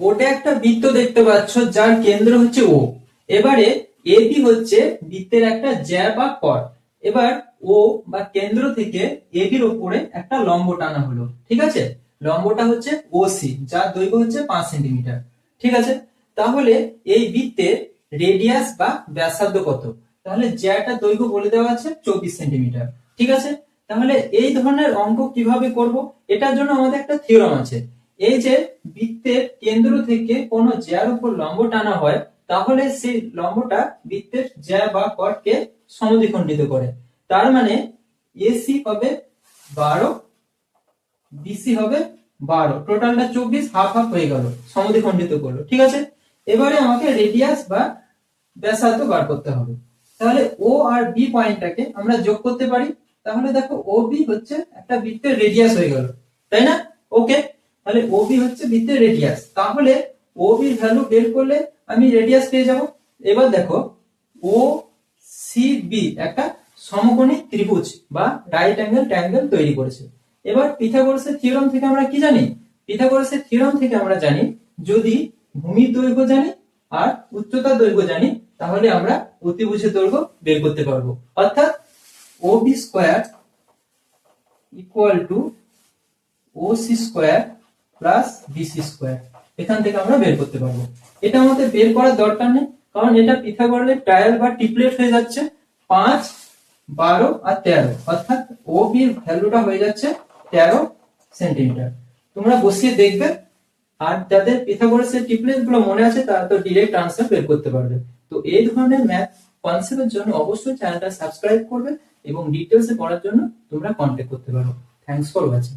ওটা একটা বৃত্ত দেখতে পাচ্ছ যার কেন্দ্র হচ্ছে ও। এবারে এবি হচ্ছে বৃত্তের একটা জ্যা বা কর। এবার ও বা কেন্দ্র থেকে এবির উপরে একটা লম্ব টানা হলো, ঠিক আছে। লম্বটা হচ্ছে ওসি, যার দৈর্ঘ্য হচ্ছে 5 সেন্টিমিটার, ঠিক আছে। তাহলে এই বৃত্তের রেডিয়াস বা ব্যাসার্ধ কত? তাহলে জ্যাটা দৈর্ঘ্য বলে দেওয়া আছে 24 সেন্টিমিটার, ঠিক আছে। তাহলে এই ধরনের অঙ্ক কিভাবে করব? এটার জন্য আমাদের একটা থিওরাম আছে। এই যে বৃত্তের কেন্দ্র থেকে কোন জ্যার উপর লম্ব টানা হয়, তাহলে সেই লম্বটা বৃত্তের জ্যা বা কটকে সমদ্বিখণ্ডিত করে। তার মানে এসি হবে 12, বিসি হবে 12, টোটালটা 24, হাফ হাফ হয়ে গেল, সমদ্বিখণ্ডিত করলো, ঠিক আছে। এবারে আমাকে রেডিয়াস বা ব্যাসার্ধ বার করতে হবে। তাহলে ও আর বি পয়েন্টটাকে আমরা যোগ করতে পারি। তাহলে দেখো ও বি হচ্ছে একটা বৃত্তের রেডিয়াস হয়ে গেল, তাই না? ওকে, তাহলে ও বি হচ্ছে বৃত্তের রেডিয়াস। তাহলে ও বির ভ্যালু বের করলে আমি রেডিয়াস পেয়ে যাব। এবার দেখো ও সি বি একটা সমকোণী ত্রিভুজ বা রাইট অ্যাঙ্গেল ট্রায়াঙ্গেল তৈরি করেছে। এবার পিথাগোরাসের থিওরাম থেকে আমরা কি জানি? পিথাগোরাসের থিওরাম থেকে আমরা জানি যদি ভূমির দৈর্ঘ্য জানি আর উচ্চতার দৈর্ঘ্য জানি, তাহলে আমরা অতিভুজের দৈর্ঘ্য বের করতে পারবো। অর্থাৎ OB square equal to OC square plus BC square, এখান থেকে আমরা বের করতে পারবো। এটা আমাদের বের করার দরকার নেই, কারণ এটা পিথাগোরাসের ট্রায়াল বা ট্রিপলেট হয়ে যাচ্ছে 5, 12 আর 13, অর্থাৎ OB এর ভ্যালুটা হয়ে যাচ্ছে 13 সেন্টিমিটার। তোমরা বসিয়ে দেখবে, আর যাদের পিথাগোরাসের ট্রিপলেট গুলো মনে আছে তারা তো ডাইরেক্ট আনসার বের করতে পারবে। তো এই ধরনের ম্যাথ কনসেপ্টের জন্য অবশ্যই চ্যানেলটা সাবস্ক্রাইব করবে এবং ডিটেইলসে পড়ার জন্য তোমরা কন্টাক্ট করতে পারো। Thanks for watching.